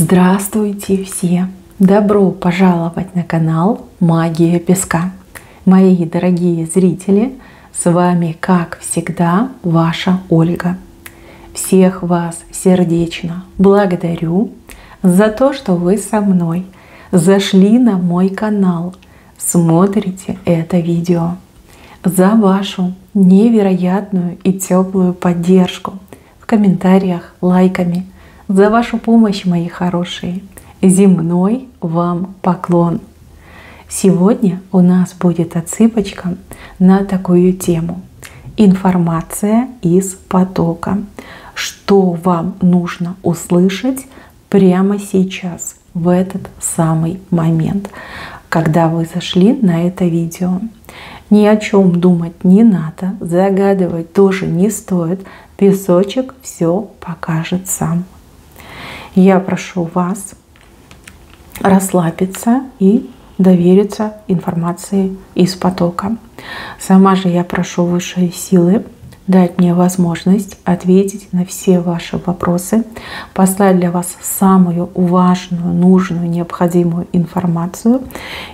Здравствуйте все! Добро пожаловать на канал Магия Песка. Мои дорогие зрители, с вами, как всегда, ваша Ольга. Всех вас сердечно благодарю за то, что вы со мной зашли на мой канал, смотрите это видео, за вашу невероятную и теплую поддержку в комментариях, лайками, за вашу помощь, мои хорошие. Земной вам поклон. Сегодня у нас будет отсыпочка на такую тему. Информация из потока. Что вам нужно услышать прямо сейчас, в этот самый момент, когда вы зашли на это видео. Ни о чем думать не надо, загадывать тоже не стоит. Песочек все покажет сам. Я прошу вас расслабиться и довериться информации из потока. Сама же я прошу высшие силы дать мне возможность ответить на все ваши вопросы, послать для вас самую важную, нужную, необходимую информацию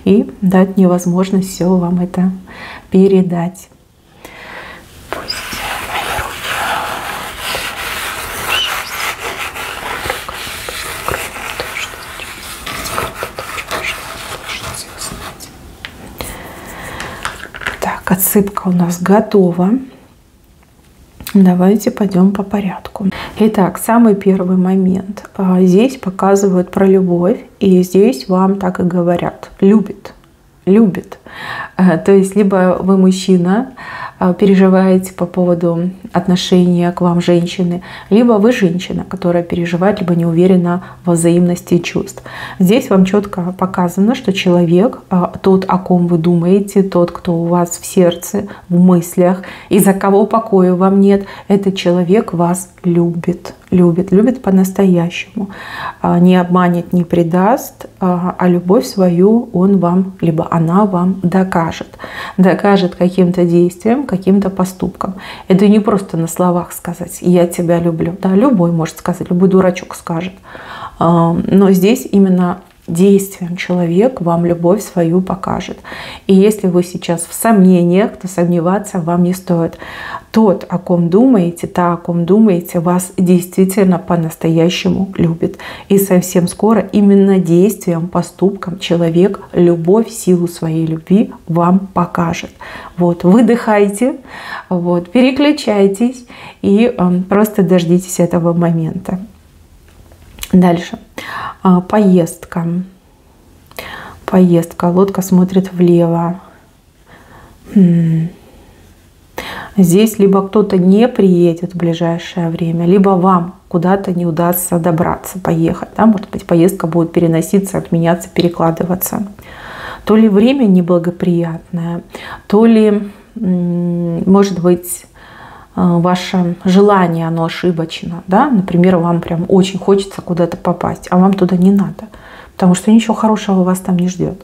и дать мне возможность все вам это передать. Отсыпка у нас готова. Давайте пойдем по порядку. Итак, самый первый момент. Здесь показывают про любовь, и здесь вам так и говорят: любит, любит. То есть либо вы мужчина, переживаете по поводу отношения к вам женщины, либо вы женщина, которая переживает, либо не уверена во взаимности чувств. Здесь вам четко показано, что человек, тот, о ком вы думаете, тот, кто у вас в сердце, в мыслях, из-за кого покоя вам нет, этот человек вас любит. Любит по-настоящему. Не обманет, не предаст, а любовь свою он вам, либо она вам докажет. Докажет каким-то действием, каким-то поступком. Это не просто на словах сказать «я тебя люблю». Да, любой может сказать, любой дурачок скажет. Но здесь именно действием человек вам любовь свою покажет. И если вы сейчас в сомнениях, то сомневаться вам не стоит. Тот, о ком думаете, та, о ком думаете, вас действительно по-настоящему любит. И совсем скоро именно действием, поступком человек любовь, силу своей любви вам покажет. Вот, выдыхайте, вот, переключайтесь и просто дождитесь этого момента. Дальше. Поездка. Поездка. Лодка смотрит влево. Здесь либо кто-то не приедет в ближайшее время, либо вам куда-то не удастся добраться, поехать. Да? Может быть, поездка будет переноситься, отменяться, перекладываться. То ли время неблагоприятное, то ли, может быть, ваше желание, оно ошибочно. Да? Например, вам прям очень хочется куда-то попасть, а вам туда не надо, потому что ничего хорошего вас там не ждет.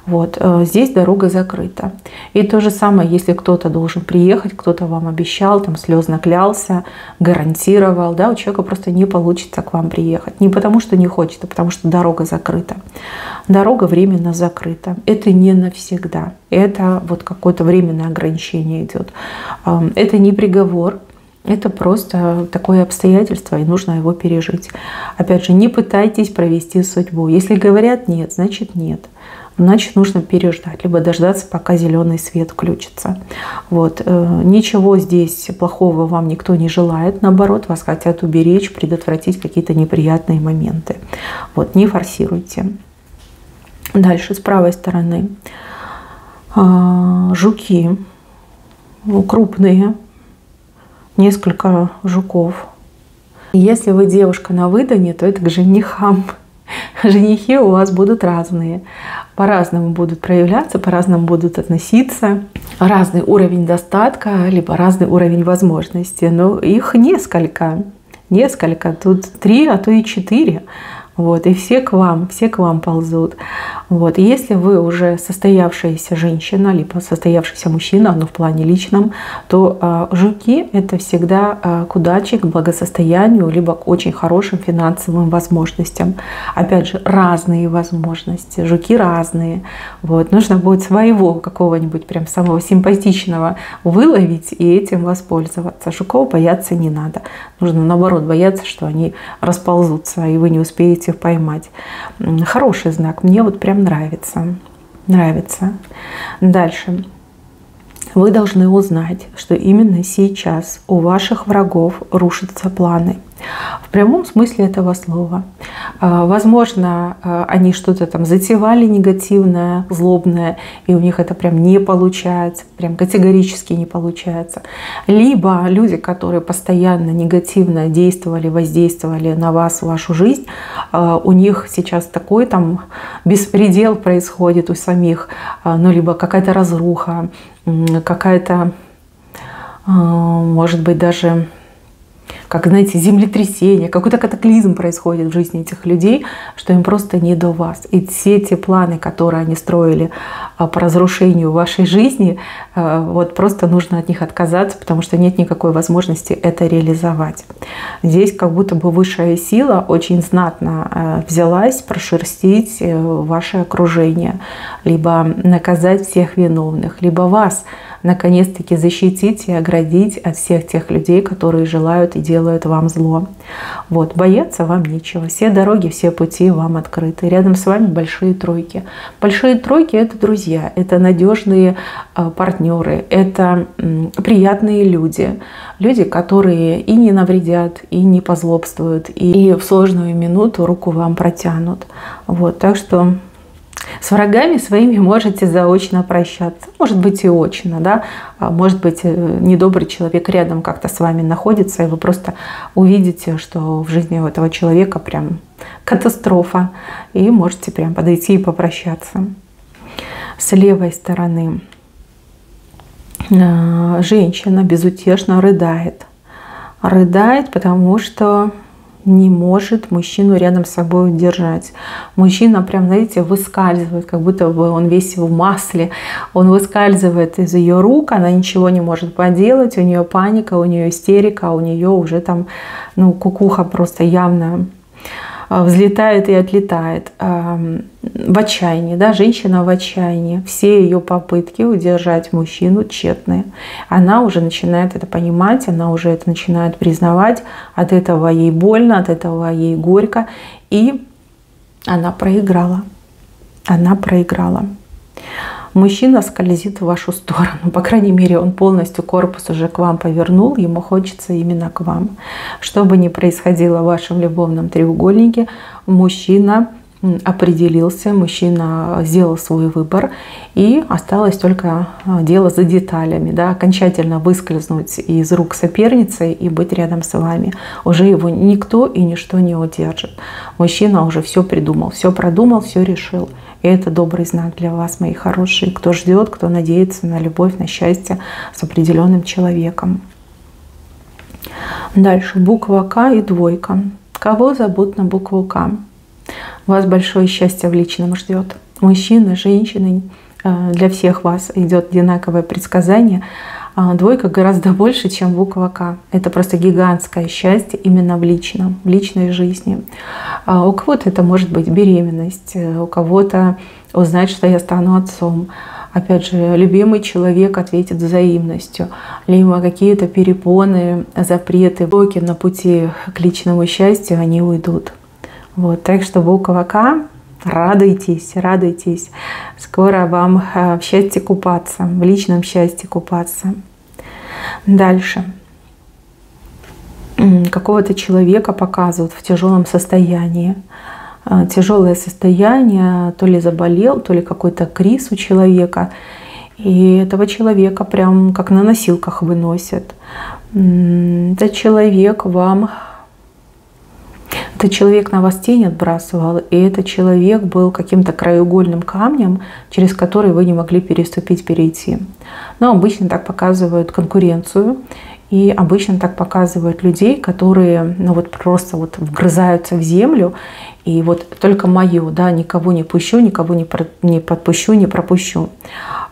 Вот. Здесь дорога закрыта. И то же самое, если кто-то должен приехать, кто-то вам обещал, там слезно клялся, гарантировал, да, у человека просто не получится к вам приехать. Не потому что не хочет, а потому что дорога закрыта. Дорога временно закрыта. Это не навсегда. Это вот какое-то временное ограничение идет. Это не приговор. Это просто такое обстоятельство, и нужно его пережить. Опять же, не пытайтесь провести судьбу. Если говорят нет, значит нет. Значит, нужно переждать, либо дождаться, пока зеленый свет включится. Вот. Ничего здесь плохого вам никто не желает. Наоборот, вас хотят уберечь, предотвратить какие-то неприятные моменты. Вот. Не форсируйте. Дальше, с правой стороны. Жуки. Крупные. Несколько жуков. Если вы девушка на выдане, то это к женихам. Женихи у вас будут разные. По-разному будут проявляться, по-разному будут относиться. Разный уровень достатка, либо разный уровень возможностей. Но их несколько. Тут 3, а то и 4. Вот, и все к вам ползут. Вот. Если вы уже состоявшаяся женщина, либо состоявшийся мужчина, но в плане личном, то жуки — это всегда к удаче, к благосостоянию, либо к очень хорошим финансовым возможностям. Опять же, разные возможности, жуки разные. Вот. Нужно будет своего какого-нибудь прям самого симпатичного выловить и этим воспользоваться. Жуков бояться не надо. Нужно наоборот бояться, что они расползутся, и вы не успеете их поймать. Хороший знак. Мне вот прям нравится. Нравится. Дальше. Вы должны узнать, что именно сейчас у ваших врагов рушатся планы. В прямом смысле этого слова. Возможно, они что-то там затевали негативное, злобное, и у них это прям не получается, прям категорически не получается. Либо люди, которые постоянно негативно действовали, воздействовали на вас, вашу жизнь, у них сейчас такой там беспредел происходит у самих, ну, либо какая-то разруха, какая-то, может быть, даже, как, знаете, землетрясение, какой-то катаклизм происходит в жизни этих людей, что им просто не до вас. И все те планы, которые они строили по разрушению вашей жизни, вот просто нужно от них отказаться, потому что нет никакой возможности это реализовать. Здесь как будто бы высшая сила очень знатно взялась прошерстить ваше окружение, либо наказать всех виновных, либо вас наконец-таки защитить и оградить от всех тех людей, которые желают и делают вам зло. Вот. Бояться вам нечего. Все дороги, все пути вам открыты. Рядом с вами большие тройки. Большие тройки — это друзья, это надежные партнеры, это приятные люди. Люди, которые и не навредят, и не позлобствуют, и в сложную минуту руку вам протянут. Вот. Так что с врагами своими можете заочно прощаться. Может быть и очно, да? Может быть, недобрый человек рядом как-то с вами находится, и вы просто увидите, что в жизни у этого человека прям катастрофа, и можете прям подойти и попрощаться. С левой стороны женщина безутешно рыдает. Рыдает, потому что не может мужчину рядом с собой удержать. Мужчина прям, знаете, выскальзывает, как будто бы он весь в масле. Он выскальзывает из ее рук, она ничего не может поделать, у нее паника, у нее истерика, у нее уже там, ну, кукуха просто явно взлетает и отлетает. В отчаянии, да, женщина в отчаянии. Все ее попытки удержать мужчину тщетные. Она уже начинает это понимать, она уже это начинает признавать. От этого ей больно, от этого ей горько. И она проиграла. Она проиграла. Мужчина скользит в вашу сторону. По крайней мере, он полностью корпус уже к вам повернул. Ему хочется именно к вам. Что бы ни происходило в вашем любовном треугольнике, мужчина определился, мужчина сделал свой выбор, и осталось только дело за деталями, да, окончательно выскользнуть из рук соперницы и быть рядом с вами. Уже его никто и ничто не удержит. Мужчина уже все придумал, все продумал, все решил. И это добрый знак для вас, мои хорошие, кто ждет, кто надеется на любовь, на счастье с определенным человеком. Дальше буква К и двойка. Кого зовут на букву К? Вас большое счастье в личном ждет. Мужчины, женщины, для всех вас идет одинаковое предсказание. Двойка гораздо больше, чем буква К. Это просто гигантское счастье именно в личном, в личной жизни. У кого-то это может быть беременность, у кого-то узнать, что я стану отцом. Опять же, любимый человек ответит взаимностью, либо какие-то перепоны, запреты, блоки на пути к личному счастью, они уйдут. Вот, так что буква К, радуйтесь, радуйтесь. Скоро вам в счастье купаться, в личном счастье купаться. Дальше. Какого-то человека показывают в тяжелом состоянии. Тяжелое состояние, то ли заболел, то ли какой-то криз у человека. И этого человека прям как на носилках выносят. Этот человек вам... Этот человек на вас тень отбрасывал, и этот человек был каким-то краеугольным камнем, через который вы не могли переступить, перейти. Но обычно так показывают конкуренцию И обычно так показывают людей, которые, ну вот просто вот вгрызаются в землю, и вот только мое, да, никого не пущу, никого не подпущу, не пропущу.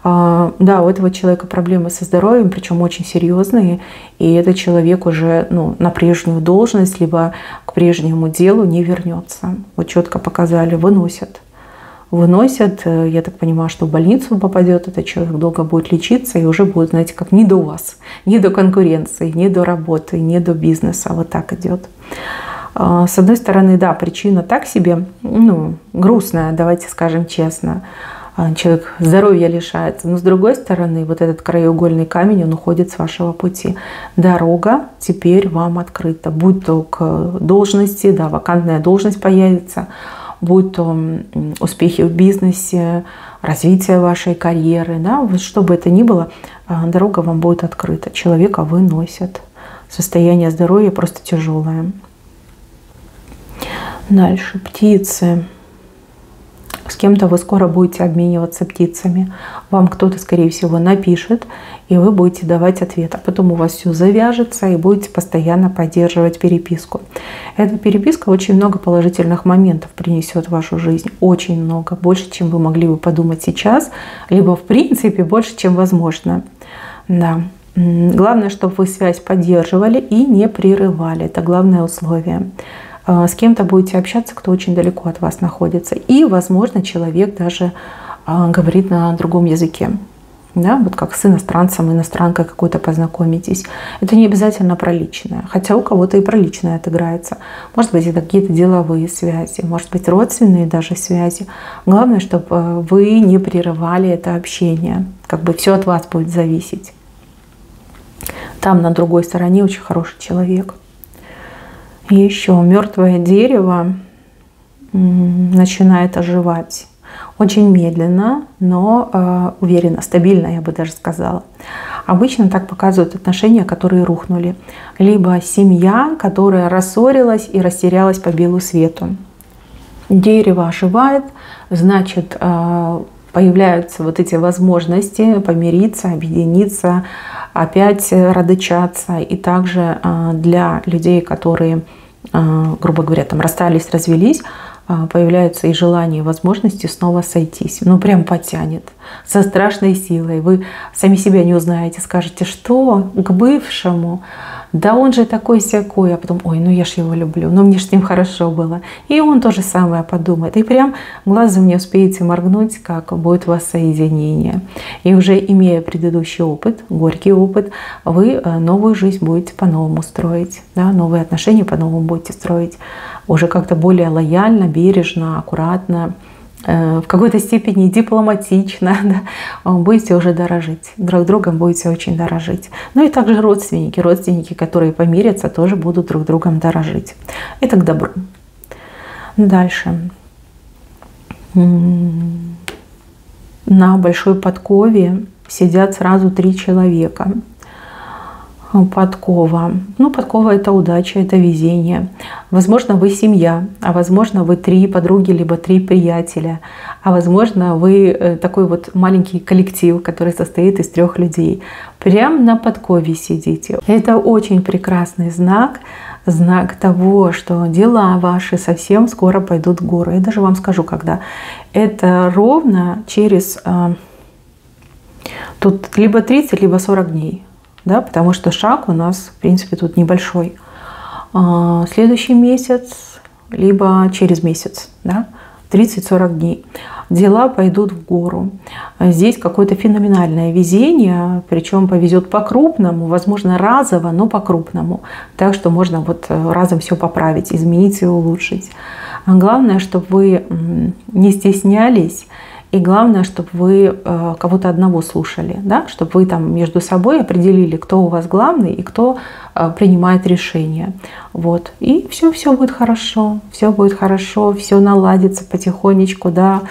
Да, у этого человека проблемы со здоровьем, причем очень серьезные, и этот человек уже, ну, на прежнюю должность, либо к прежнему делу не вернется. Вот четко показали, выносят. Выносят, я так понимаю, что в больницу попадет этот человек, долго будет лечиться, и уже будет, знаете, как не до вас, не до конкуренции, не до работы, не до бизнеса, вот так идет. С одной стороны, да, причина так себе, ну, грустная, давайте скажем честно. Человек здоровья лишается, но с другой стороны, вот этот краеугольный камень, он уходит с вашего пути. Дорога теперь вам открыта, будь то к должности, да, вакантная должность появится, будь то успехи в бизнесе, развитие вашей карьеры, да, вот что бы это ни было, дорога вам будет открыта. Человека выносят. Состояние здоровья просто тяжелое. Дальше. Птицы. С кем-то вы скоро будете обмениваться птицами. Вам кто-то, скорее всего, напишет, и вы будете давать ответ. А потом у вас все завяжется, и будете постоянно поддерживать переписку. Эта переписка очень много положительных моментов принесет в вашу жизнь. Очень много. Больше, чем вы могли бы подумать сейчас, либо, в принципе, больше, чем возможно. Да. Главное, чтобы вы связь поддерживали и не прерывали. Это главное условие. С кем-то будете общаться, кто очень далеко от вас находится. И, возможно, человек даже говорит на другом языке. Да, вот как с иностранцем, иностранкой какой-то познакомитесь. Это не обязательно про личное. Хотя у кого-то и про личное отыграется. Может быть, это какие-то деловые связи, может быть, родственные даже связи. Главное, чтобы вы не прерывали это общение. Как бы все от вас будет зависеть. Там на другой стороне очень хороший человек. Еще мертвое дерево начинает оживать. Очень медленно, но уверенно, стабильно, я бы даже сказала. Обычно так показывают отношения, которые рухнули. Либо семья, которая рассорилась и растерялась по белу свету. Дерево оживает, значит, появляются вот эти возможности помириться, объединиться, опять родычаться. И также для людей, которые, грубо говоря, там расстались, развелись, появляются и желания, и возможности снова сойтись. Ну, прям потянет. Со страшной силой. Вы сами себя не узнаете, скажете, что к бывшему? Да он же такой-сякой. А потом, ой, ну я ж его люблю, ну мне ж с ним хорошо было. И он то же самое подумает. И прям глазом не успеете моргнуть, как будет воссоединение. И уже имея предыдущий опыт, горький опыт, вы новую жизнь будете по-новому строить. Да? Новые отношения по-новому будете строить. Уже как-то более лояльно, бережно, аккуратно, в какой-то степени дипломатично, да, будете уже дорожить. Друг другом будете очень дорожить. Ну и также родственники, которые помирятся, тоже будут друг другом дорожить. Это к добру. Дальше. На большой подкове сидят сразу 3 человека. Подкова. Ну, подкова — это удача, это везение. Возможно, вы семья, а возможно, вы 3 подруги, либо 3 приятеля. А возможно, вы такой вот маленький коллектив, который состоит из 3 людей. Прям на подкове сидите. Это очень прекрасный знак. Знак того, что дела ваши совсем скоро пойдут в гору. Я даже вам скажу, когда. Это ровно через тут либо 30, либо 40 дней. Да, потому что шаг у нас, в принципе, тут небольшой. Следующий месяц, либо через месяц, да, 30-40 дней. Дела пойдут в гору. Здесь какое-то феноменальное везение, причем повезет по-крупному, возможно, разово, но по-крупному. Так что можно вот разом все поправить, изменить и улучшить. Главное, чтобы вы не стеснялись. И главное, чтобы вы кого-то одного слушали, да? Чтобы вы там между собой определили, кто у вас главный и кто принимает решения. Вот. И все будет хорошо, все будет хорошо, все наладится потихонечку, да?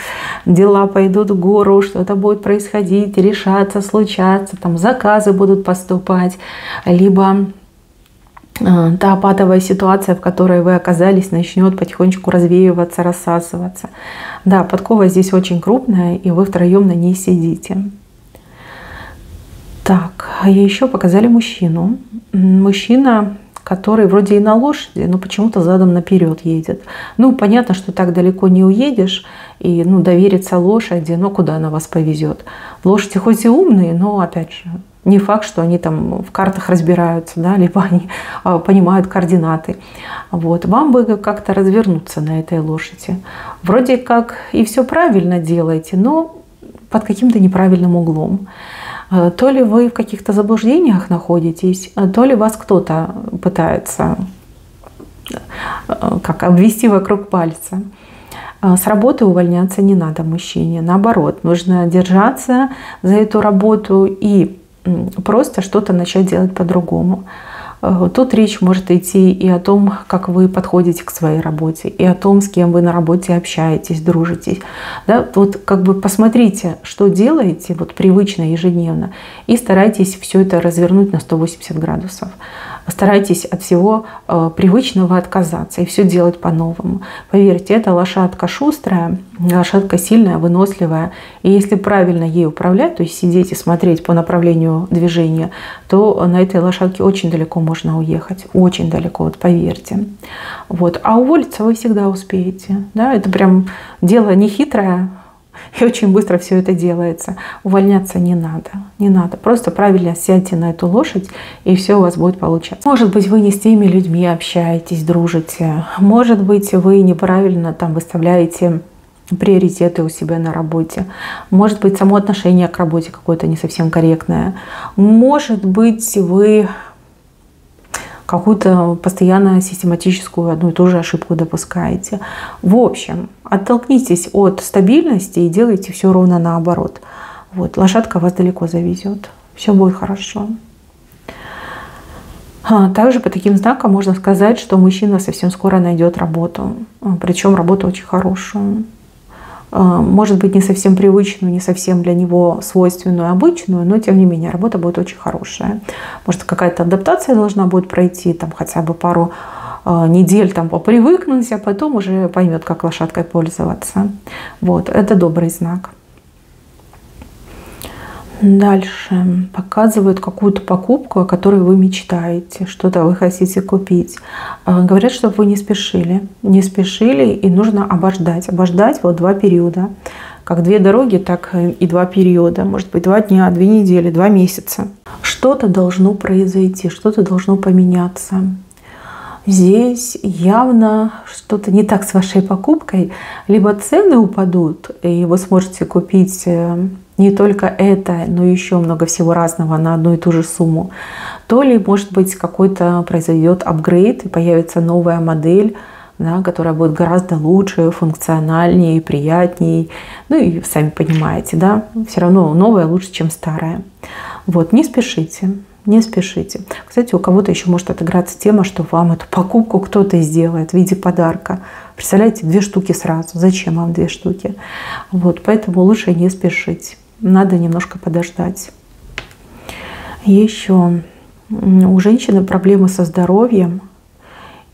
Дела пойдут в гору, что-то будет происходить, решаться, случаться, там заказы будут поступать, либо та патовая ситуация, в которой вы оказались, начнет потихонечку развеиваться, рассасываться. Да, подкова здесь очень крупная, и вы втроем на ней сидите. Так, еще показали мужчину. Мужчина, который вроде и на лошади, но почему-то задом наперед едет. Ну, понятно, что так далеко не уедешь, и довериться лошади, куда она вас повезет. Лошади хоть и умные, но, опять же, не факт, что они там в картах разбираются, да, либо они понимают координаты. Вот. Вам бы как-то развернуться на этой лошади. Вроде как и все правильно делаете, но под каким-то неправильным углом. То ли вы в каких-то заблуждениях находитесь, то ли вас кто-то пытается обвести вокруг пальца. С работы увольняться не надо мужчине. Наоборот, нужно держаться за эту работу и просто что-то начать делать по-другому. Тут речь может идти и о том, как вы подходите к своей работе, и о том, с кем вы на работе общаетесь, дружитесь. Да? Вот посмотрите, что делаете привычно, ежедневно, и старайтесь все это развернуть на 180 градусов. Старайтесь от всего привычного отказаться и все делать по-новому. Поверьте, эта лошадка шустрая, лошадка сильная, выносливая. И если правильно ей управлять, то есть сидеть и смотреть по направлению движения, то на этой лошадке очень далеко можно уехать. Очень далеко, поверьте. А уволиться вы всегда успеете. Да? Это прям дело не хитрое. И очень быстро все это делается. Увольняться не надо. Не надо. Просто правильно сядьте на эту лошадь, и все у вас будет получаться. Может быть, вы не с теми людьми общаетесь, дружите. Может быть, вы неправильно выставляете приоритеты у себя на работе. Может быть, само отношение к работе какое-то не совсем корректное. Может быть, вы какую-то постоянно систематическую одну и ту же ошибку допускаете. В общем, оттолкнитесь от стабильности и делайте все ровно наоборот. Лошадка вас далеко завезет. Все будет хорошо. Также по таким знакам можно сказать, что мужчина совсем скоро найдет работу. Причем работу очень хорошую. Может быть, не совсем привычную, не совсем для него свойственную, обычную, но тем не менее работа будет очень хорошая. Может, какая-то адаптация должна будет пройти, хотя бы пару недель попривыкнуть, а потом уже поймет, как лошадкой пользоваться. Это добрый знак. Дальше показывают какую-то покупку, о которой вы мечтаете, что-то вы хотите купить. Говорят, чтобы вы не спешили. Не спешили, и нужно обождать. Обождать 2 периода. Как 2 дороги, так и 2 периода. Может быть, 2 дня, 2 недели, 2 месяца. Что-то должно произойти, что-то должно поменяться. Здесь явно что-то не так с вашей покупкой. Либо цены упадут, и вы сможете купить не только это, но еще много всего разного на одну и ту же сумму. То ли, может быть, какой-то произойдет апгрейд, и появится новая модель, да, которая будет гораздо лучше, функциональнее, приятнее. И сами понимаете, да, все равно новое лучше, чем старое. Не спешите. Не спешите. Кстати, у кого-то еще может отыграться тема, что вам эту покупку кто-то сделает в виде подарка. Представляете, 2 штуки сразу. Зачем вам 2 штуки? Поэтому лучше не спешить. Надо немножко подождать. Еще у женщины проблемы со здоровьем,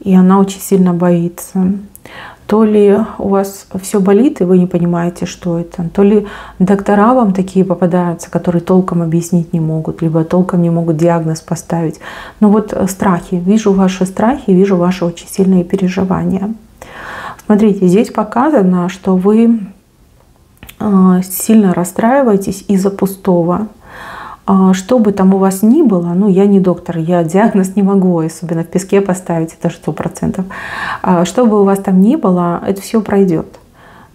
и она очень сильно боится. То ли у вас все болит, и вы не понимаете, что это, то ли доктора вам такие попадаются, которые толком объяснить не могут, либо толком не могут диагноз поставить. Но страхи, вижу ваши страхи, вижу ваши очень сильные переживания. Смотрите, здесь показано, что вы сильно расстраиваетесь из-за пустого. Что бы там у вас ни было, я не доктор, я диагноз не могу, особенно в песке поставить, это 100%. Что бы у вас там ни было, это все пройдет.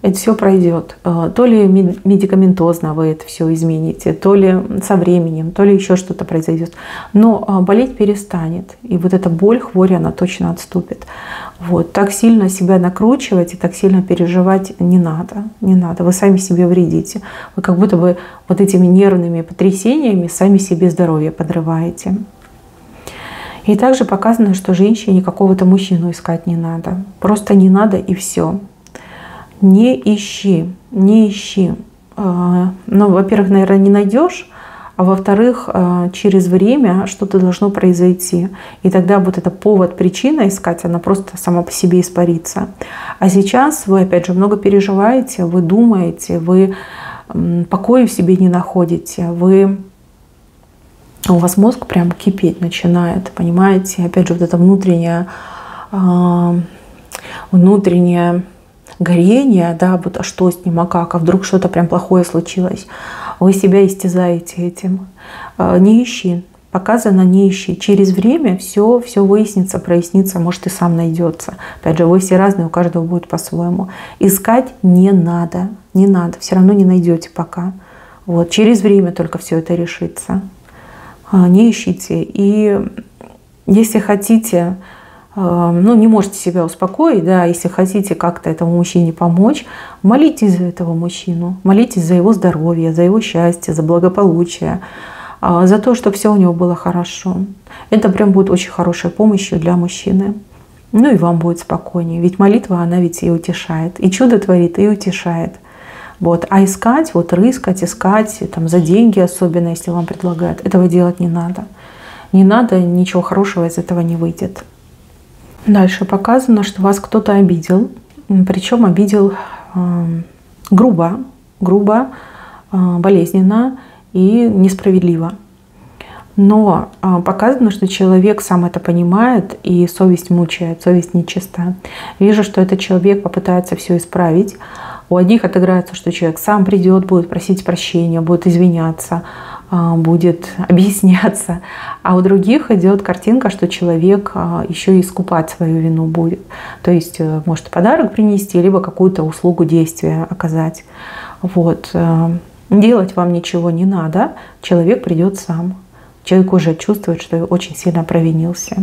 Это все пройдет. То ли медикаментозно вы это все измените, то ли со временем, то ли еще что-то произойдет. Но болеть перестанет. И эта боль, хворь, она точно отступит. Так сильно себя накручивать и так сильно переживать не надо. Не надо. Вы сами себе вредите. Вы как будто бы этими нервными потрясениями сами себе здоровье подрываете. И также показано, что женщине какого-то мужчину искать не надо. Просто не надо, и все. Не ищи, не ищи. Во-первых, наверное, не найдешь, а во-вторых, через время что-то должно произойти. И тогда эта повод, причина искать, она просто сама по себе испарится. А сейчас вы, опять же, много переживаете, вы думаете, вы покоя в себе не находите, вы у вас мозг прям кипеть начинает, понимаете? Опять же, вот это внутреннее горение, да, вот а что с ним, а как, а вдруг что-то прям плохое случилось. Вы себя истязаете этим. Не ищи. Показано, не ищи. Через время все выяснится, прояснится, может и сам найдется. Опять же, вы все разные, у каждого будет по-своему. Искать не надо. Не надо. Все равно не найдете пока. Вот. Через время только все это решится. Не ищите. И если хотите, ну, не можете себя успокоить, да, если хотите как-то этому мужчине помочь, молитесь за этого мужчину. Молитесь за его здоровье, за его счастье, за благополучие, за то, чтобы все у него было хорошо. Это прям будет очень хорошей помощью для мужчины. Ну и вам будет спокойнее. Ведь молитва, она ведь и утешает. И чудо творит, и утешает. Вот. А искать, вот рыскать, искать там, за деньги, особенно если вам предлагают, этого делать не надо. Не надо, ничего хорошего из этого не выйдет. Дальше показано, что вас кто-то обидел. Причем обидел грубо, болезненно и несправедливо. Но показано, что человек сам это понимает, и совесть мучает, совесть нечиста. Вижу, что этот человек попытается все исправить. У одних отыграется, что человек сам придет, будет просить прощения, будет извиняться, будет объясняться. А у других идет картинка, что человек еще и искупать свою вину будет. То есть может подарок принести, либо какую-то услугу, действия оказать. Вот. Делать вам ничего не надо, человек придет сам. Человек уже чувствует, что очень сильно провинился.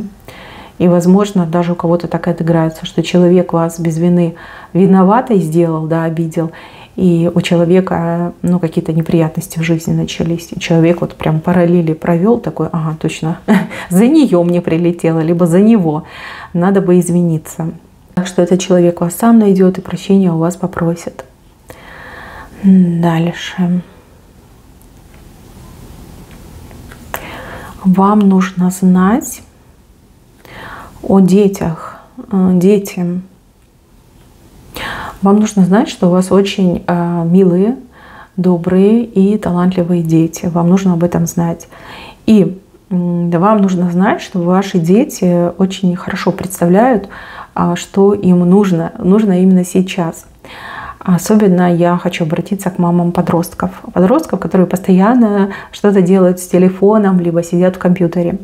И, возможно, даже у кого-то так отыграется, что человек вас без вины виноватой сделал, да, обидел, и у человека, ну, какие-то неприятности в жизни начались. И человек вот прям параллели провел, такой, ага, точно, за нее мне прилетело, либо за него. Надо бы извиниться. Так что этот человек вас сам найдет и прощения у вас попросит. Дальше. Вам нужно знать о детях, детям. Вам нужно знать, что у вас очень милые, добрые и талантливые дети. Вам нужно об этом знать. И вам нужно знать, что ваши дети очень хорошо представляют, что им нужно именно сейчас. Особенно я хочу обратиться к мамам подростков. Подростков, которые постоянно что-то делают с телефоном, либо сидят в компьютере.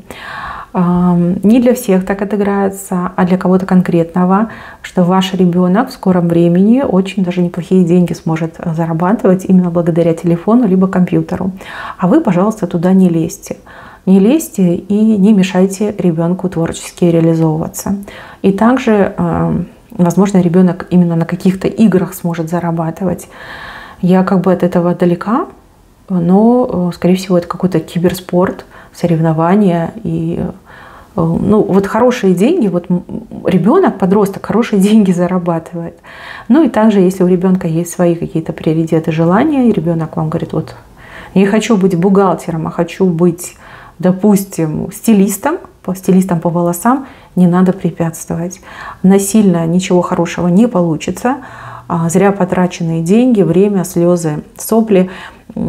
Не для всех так отыграется, а для кого-то конкретного, что ваш ребенок в скором времени очень даже неплохие деньги сможет зарабатывать именно благодаря телефону либо компьютеру. А вы, пожалуйста, туда не лезьте. Не лезьте и не мешайте ребенку творчески реализовываться. И также, возможно, ребенок именно на каких-то играх сможет зарабатывать. Я как бы от этого далека, но, скорее всего, это какой-то киберспорт, соревнования и, ну, вот хорошие деньги, вот ребенок, подросток хорошие деньги зарабатывает. Ну и также, если у ребенка есть свои какие-то приоритеты, желания, и ребенок вам говорит, вот, не хочу быть бухгалтером, а хочу быть, допустим, стилистом по волосам, не надо препятствовать. Насильно ничего хорошего не получится. Зря потраченные деньги, время, слезы, сопли,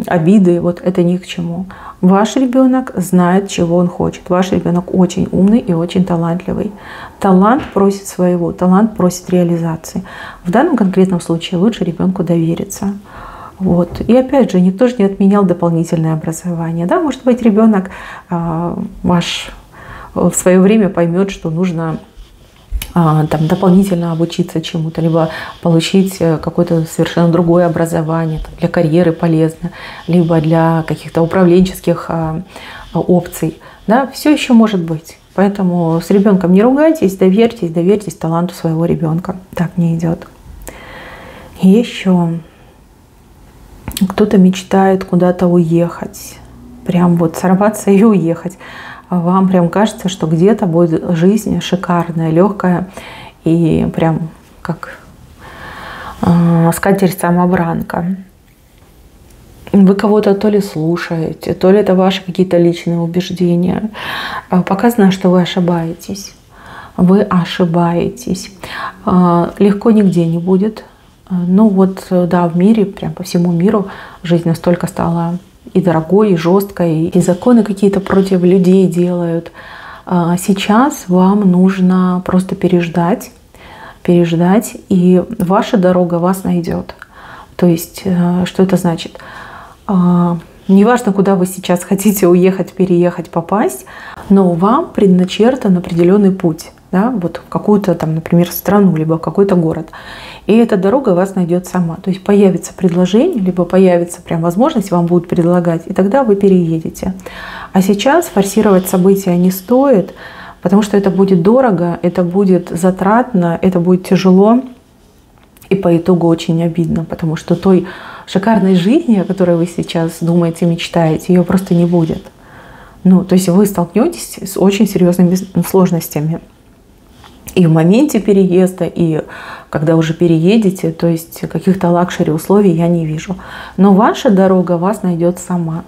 обиды, вот это ни к чему. Ваш ребенок знает, чего он хочет. Ваш ребенок очень умный и очень талантливый. Талант просит своего, талант просит реализации. В данном конкретном случае лучше ребенку довериться. Вот. И опять же, никто же не отменял дополнительное образование. Да? Может быть, ребенок ваш в свое время поймет, что нужно там, дополнительно обучиться чему-то, либо получить какое-то совершенно другое образование, там, для карьеры полезно, либо для каких-то управленческих опций. Да? Все еще может быть. Поэтому с ребенком не ругайтесь, доверьтесь таланту своего ребенка. Так не идет. И еще кто-то мечтает куда-то уехать, прям вот сорваться и уехать. Вам прям кажется, что где-то будет жизнь шикарная, легкая и прям как скатерть-самобранка. Вы кого-то то ли слушаете, то ли это ваши какие-то личные убеждения. Показано, что вы ошибаетесь. Вы ошибаетесь. Легко нигде не будет. Ну вот, да, в мире, прям по всему миру жизнь настолько стала и дорогой, и жесткой, и законы какие-то против людей делают. Сейчас вам нужно просто переждать, и ваша дорога вас найдет. То есть, что это значит? Неважно, куда вы сейчас хотите уехать, переехать, попасть, но вам предначертан определенный путь, да, вот в какую-то там, например, страну, либо в какой-то город. И эта дорога вас найдет сама. То есть появится предложение, либо появится прям возможность, вам будут предлагать, и тогда вы переедете. А сейчас форсировать события не стоит, потому что это будет дорого, это будет затратно, это будет тяжело. И по итогу очень обидно, потому что той шикарной жизни, о которой вы сейчас думаете, мечтаете, ее просто не будет. Ну, то есть вы столкнетесь с очень серьезными сложностями. И в моменте переезда, и когда уже переедете, то есть каких-то лакшери условий я не вижу. Но ваша дорога вас найдет сама.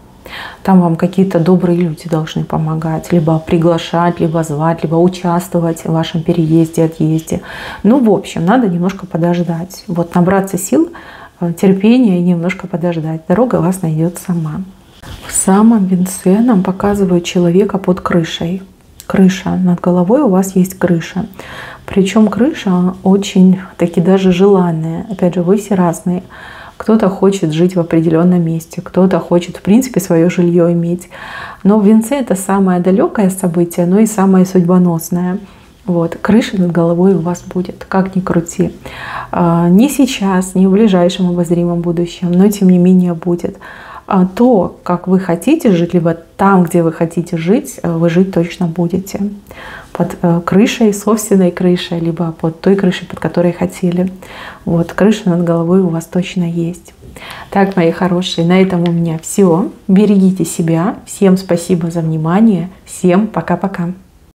Там вам какие-то добрые люди должны помогать, либо приглашать, либо звать, либо участвовать в вашем переезде, отъезде. Ну, в общем, надо немножко подождать. Вот набраться сил, терпения и немножко подождать. Дорога вас найдет сама. В самом венце нам показывают человека под крышей. Крыша. Над головой у вас есть крыша. Причем крыша очень таки даже желанная. Опять же, вы все разные. Кто-то хочет жить в определенном месте, кто-то хочет, в принципе, свое жилье иметь. Но в венце это самое далекое событие, но и самое судьбоносное. Вот. Крыша над головой у вас будет, как ни крути. Не сейчас, не в ближайшем обозримом будущем, но тем не менее будет. То, как вы хотите жить, либо там, где вы хотите жить, вы жить точно будете. Под крышей, собственной крышей, либо под той крышей, под которой хотели. Вот, крыша над головой у вас точно есть. Так, мои хорошие, на этом у меня все. Берегите себя. Всем спасибо за внимание. Всем пока-пока.